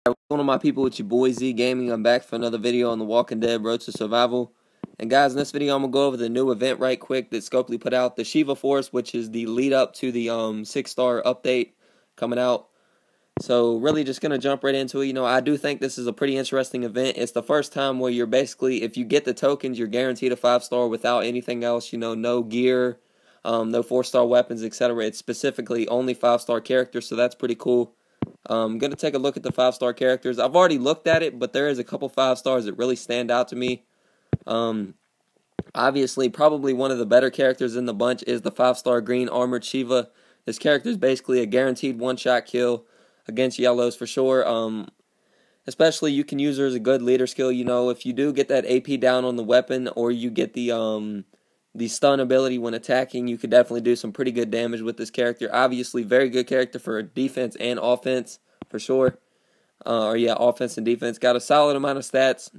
What's going on, my people? It's your boy Z Gaming. I'm back for another video on The Walking Dead Road to Survival. And guys, in this video, I'm going to go over the new event right quick that Scopely put out. The Shiva Force, which is the lead up to the 6-star update coming out. So really just going to jump right into it. I do think this is a pretty interesting event. It's the first time where you're basically, if you get the tokens, you're guaranteed a 5-star without anything else. No gear, no 4-star weapons, etc. It's specifically only 5-star characters, so that's pretty cool. I'm going to take a look at the 5-star characters. I've already looked at it, but there is a couple 5-stars that really stand out to me. Obviously, probably one of the better characters in the bunch is the 5-star green armored Shiva. This character is basically a guaranteed one-shot kill against yellows for sure. Especially you can use her as a good leader skill. If you do get that AP down on the weapon, or you get the stun ability when attacking, you could definitely do some pretty good damage with this character. Obviously, very good character for defense and offense, for sure. Offense and defense. Got a solid amount of stats,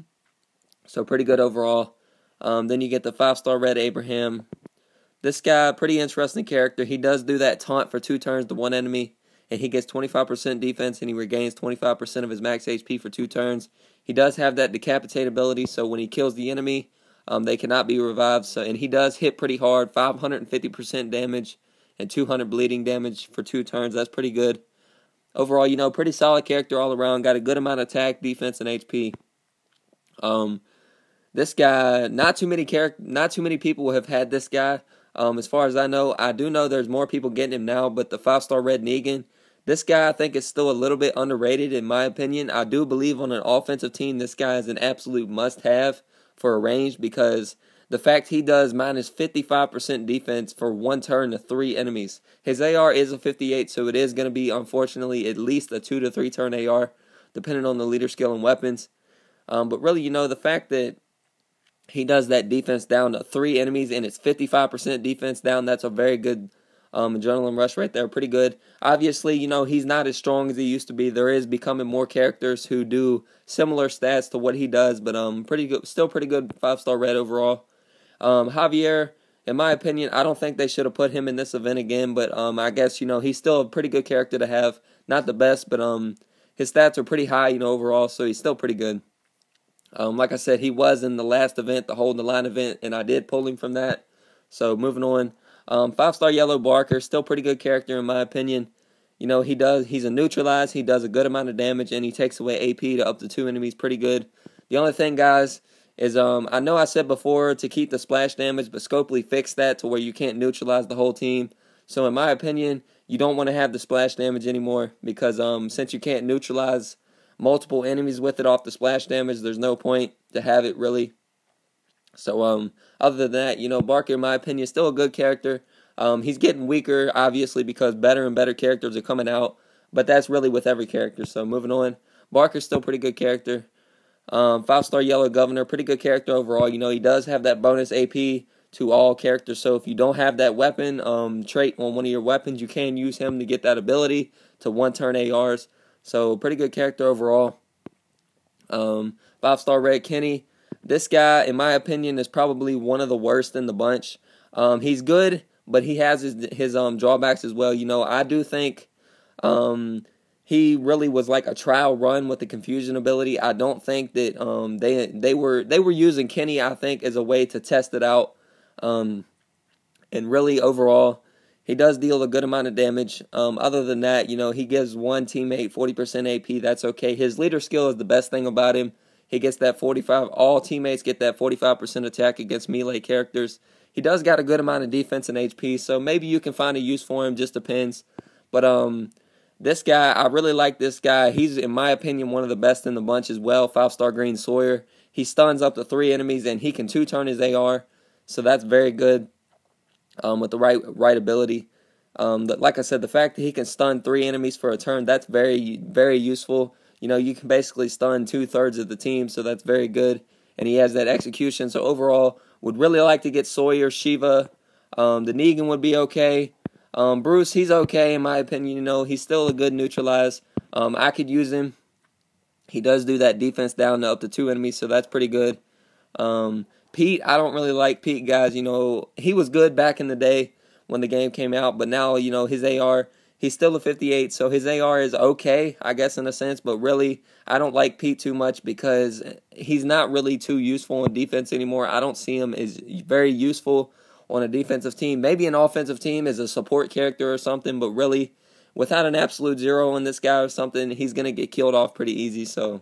so pretty good overall. Then you get the 5-star Red Abraham. This guy, pretty interesting character. He does do that taunt for 2 turns to one enemy, and he gets 25% defense, and he regains 25% of his max HP for 2 turns. He does have that decapitate ability, so when he kills the enemy, they cannot be revived. And he does hit pretty hard, 550% damage and 200 bleeding damage for 2 turns. That's pretty good. Overall, pretty solid character all around. Got a good amount of attack, defense, and HP. This guy, not too many people have had this guy. As far as I know, I do know there's more people getting him now, but the 5-star Red Negan, this guy I think is still a little bit underrated in my opinion. I do believe on an offensive team, this guy is an absolute must-have for a range, because the fact he does minus 55% defense for 1 turn to 3 enemies. His AR is a 58, so it is going to be, unfortunately, at least a 2 to 3 turn AR, depending on the leader skill and weapons. But really, the fact that he does that defense down to 3 enemies and it's 55% defense down, that's a very good adrenaline rush right there. Pretty good. Obviously, he's not as strong as he used to be. There is becoming more characters who do similar stats to what he does, but pretty good, still pretty good 5-star Red overall. Javier, in my opinion, I don't think they should have put him in this event again, but I guess, he's still a pretty good character to have. Not the best, but his stats are pretty high, overall, so he's still pretty good. Like I said, he was in the last event, the Hold the Line event, and I did pull him from that. So moving on, 5-star Yellow Barker, still pretty good character in my opinion. He's a neutralize, he does a good amount of damage, and he takes away AP to up to 2 enemies, pretty good. The only thing, guys, is I know I said before to keep the splash damage, but Scopely fixed that to where you can't neutralize the whole team. So in my opinion, you don't want to have the splash damage anymore, because since you can't neutralize multiple enemies with it off the splash damage, there's no point to have it really. So other than that, Barker, in my opinion, is still a good character. He's getting weaker, obviously, because better and better characters are coming out, but that's really with every character. So moving on, Barker's still pretty good character. 5-star Yellow Governor, pretty good character overall. He does have that bonus AP to all characters, so if you don't have that weapon trait on one of your weapons, you can use him to get that ability to 1-turn ARs. So pretty good character overall. 5-star Red Kenny. This guy, in my opinion, is probably one of the worst in the bunch. He's good, but he has his drawbacks as well. I do think he really was like a trial run with the confusion ability. I don't think that they were using Kenny, I think, as a way to test it out. And really overall, he does deal a good amount of damage. Other than that, he gives one teammate 40% AP. That's okay. His leader skill is the best thing about him. He gets that 45. All teammates get that 45% attack against melee characters. He does got a good amount of defense and HP, so maybe you can find a use for him. Just depends. But this guy, I really like this guy. He's, in my opinion, one of the best in the bunch as well. 5-star Green Sawyer. He stuns up to 3 enemies, and he can 2-turn his AR. So that's very good. With the right ability. Like I said, the fact that he can stun 3 enemies for a turn, that's very, very useful. You can basically stun 2/3 of the team, so that's very good. And he has that execution. So overall, would really like to get Sawyer, Shiva. The Negan would be okay. Bruce, he's okay in my opinion. He's still a good neutralize. I could use him. He does do that defense down to up to 2 enemies, so that's pretty good. Pete, I don't really like Pete, guys. He was good back in the day when the game came out, but now, his AR He's still a 58, so his AR is okay, I guess, in a sense. But really, I don't like Pete too much because he's not really too useful in defense anymore. I don't see him as very useful on a defensive team. Maybe an offensive team as a support character or something, but really, without an absolute zero on this guy or something, he's going to get killed off pretty easy. So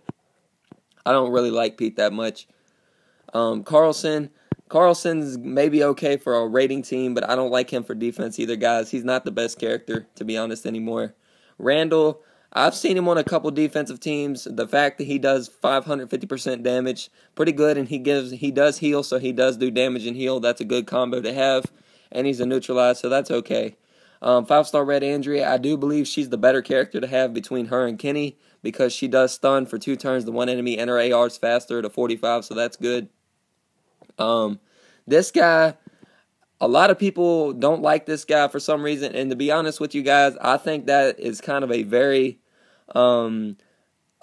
I don't really like Pete that much. Carlson's maybe okay for a rating team, but I don't like him for defense either, guys. He's not the best character, to be honest, anymore. Randall, I've seen him on a couple defensive teams. The fact that he does 550% damage, pretty good, and he does heal, so he does do damage and heal. That's a good combo to have, and he's a neutralize, so that's okay. 5-star Red Andrea, I do believe she's the better character to have between her and Kenny because she does stun for 2 turns to one enemy, and her AR's faster to 45, so that's good. This guy, a lot of people don't like this guy for some reason, and to be honest with you guys, I think that is kind of a very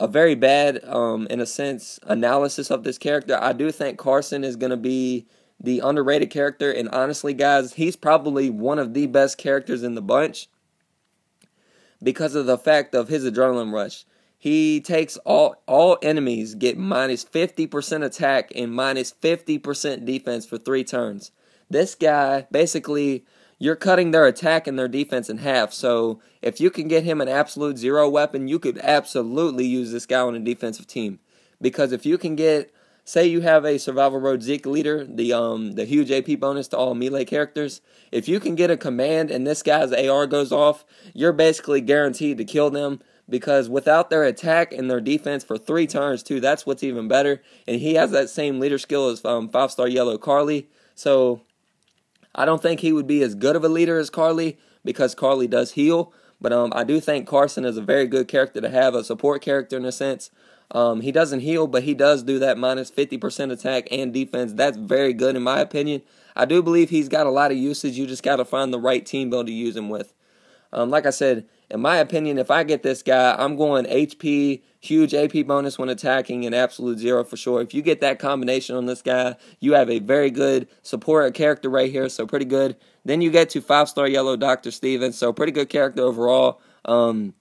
bad, in a sense, analysis of this character. I do think Carson is going to be the underrated character, and honestly, guys, he's probably one of the best characters in the bunch because of the fact of his adrenaline rush. He takes all enemies get minus 50% attack and minus 50% defense for 3 turns. This guy, basically, you're cutting their attack and their defense in half. So if you can get him an absolute zero weapon, you could absolutely use this guy on a defensive team. Because if you can get, say you have a Survival Road Zeke leader, the huge AP bonus to all melee characters, if you can get a command and this guy's AR goes off, you're basically guaranteed to kill them. Because without their attack and their defense for 3 turns too, that's what's even better. And he has that same leader skill as 5-star Yellow Carly. So I don't think he would be as good of a leader as Carly because Carly does heal. But I do think Carson is a very good character to have, a support character in a sense. He doesn't heal, but he does do that minus 50% attack and defense. That's very good in my opinion. I do believe he's got a lot of usage. You just got to find the right team build to use him with. Like I said, in my opinion, if I get this guy, I'm going HP, huge AP bonus when attacking, and absolute zero for sure. If you get that combination on this guy, you have a very good support character right here, so pretty good. Then you get to 5-star Yellow Dr. Stevens, so pretty good character overall. The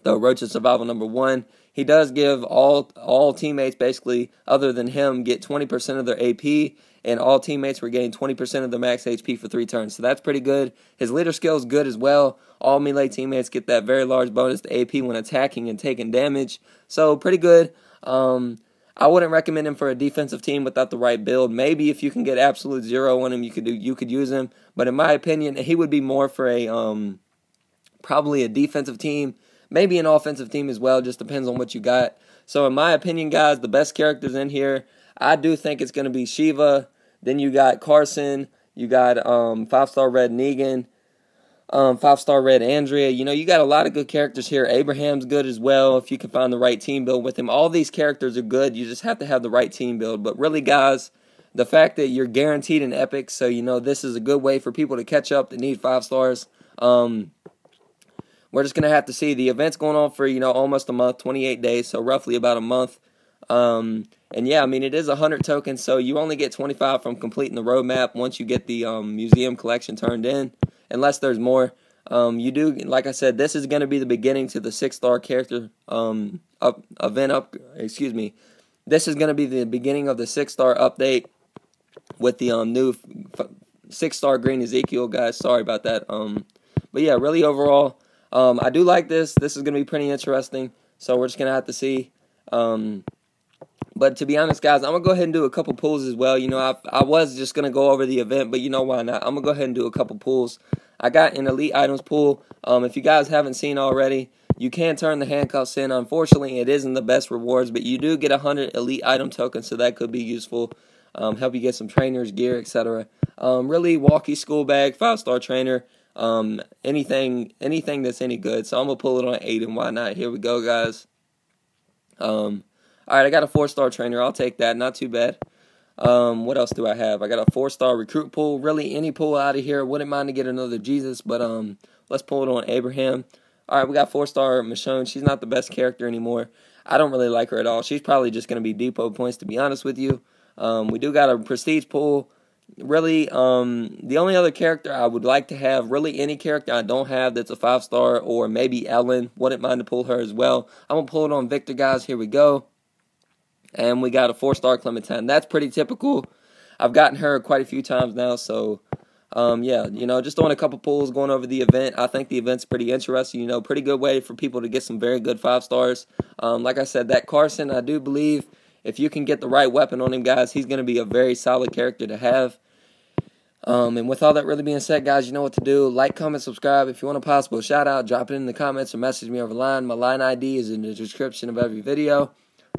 Road to Survival #1. He does give all teammates, basically, other than him, get 20% of their AP, and all teammates were getting 20% of their max HP for 3 turns. So that's pretty good. His leader skill is good as well. All melee teammates get that very large bonus to AP when attacking and taking damage. So pretty good. I wouldn't recommend him for a defensive team without the right build. Maybe if you can get absolute zero on him, you could use him. But in my opinion, he would be more for a probably a defensive team. Maybe an offensive team as well, just depends on what you got. So in my opinion, guys, the best characters in here, I do think it's going to be Shiva. Then you got Carson. You got 5-star Red Negan. 5-star Red Andrea. You know, you got a lot of good characters here. Abraham's good as well if you can find the right team build with him. All these characters are good. You just have to have the right team build. But really, guys, the fact that you're guaranteed an epic, so you know this is a good way for people to catch up that need 5 stars. We're just going to have to see. The event's going on for, almost a month, 28 days, so roughly about a month. And yeah, I mean, it is 100 tokens, so you only get 25 from completing the roadmap once you get the museum collection turned in, unless there's more. You do, like I said, this is going to be the beginning to the 6-star character This is going to be the beginning of the 6-star update with the new 6-star Green Ezekiel, guys. Sorry about that. But yeah, really overall, I do like this. This is going to be pretty interesting, so we're just going to have to see. But to be honest, guys, I'm going to go ahead and do a couple pulls as well. I was just going to go over the event, but why not? I'm going to go ahead and do a couple pulls. I got an Elite Items pull. If you guys haven't seen already, you can turn the handcuffs in. Unfortunately, it isn't the best rewards, but you do get 100 Elite Item tokens, so that could be useful. Help you get some trainers, gear, etc. Really, walkie school bag, 5-star trainer. Anything that's any good. So I'm gonna pull it on 8, and why not? Here we go, guys. Alright, I got a 4-star trainer. I'll take that. Not too bad. What else do I have? I got a 4-star recruit pull. Really, any pull out of here. Wouldn't mind to get another Jesus, but let's pull it on Abraham. Alright, we got 4-star Michonne. She's not the best character anymore. I don't really like her at all. She's probably just gonna be depot points, to be honest with you. We do got a prestige pull. really, the only other character I would like to have, really any character I don't have that's a 5-star, or maybe Ellen. Wouldn't mind to pull her as well. I'm going to pull it on Victor, guys. Here we go. And we got a 4-star Clementine. That's pretty typical. I've gotten her quite a few times now, so yeah, just doing a couple pulls, going over the event. I think the event's pretty interesting. Pretty good way for people to get some very good 5-stars. Like I said, that Carson, I do believe if you can get the right weapon on him, guys, he's going to be a very solid character to have. And with all that really being said, guys, you know what to do. Like, comment, subscribe. If you want a possible shout-out, drop it in the comments or message me over line. My line ID is in the description of every video.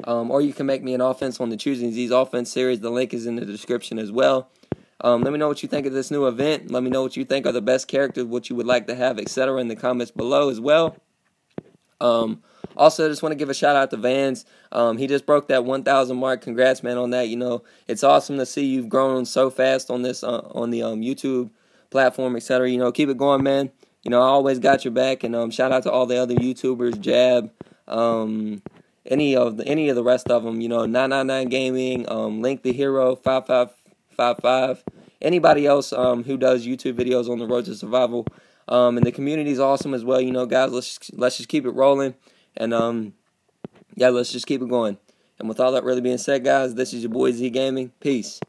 Or you can make me an offense on the Choosing Z's offense series. The link is in the description as well. Let me know what you think of this new event. Let me know what you think are the best characters, what you would like to have, etc. in the comments below as well. Also, I just want to give a shout out to Vans. He just broke that 1,000 mark. Congrats, man, on that. It's awesome to see you've grown so fast on this on the YouTube platform, etc. Keep it going, man. I always got your back. And shout out to all the other YouTubers, Jab, any of the rest of them. 999 Gaming, Link the Hero, 5555. Anybody else who does YouTube videos on the road to survival. And the community is awesome as well. Guys, let's just keep it rolling. And yeah, let's just keep it going. And with all that really being said, guys, this is your boy Z Gaming. Peace.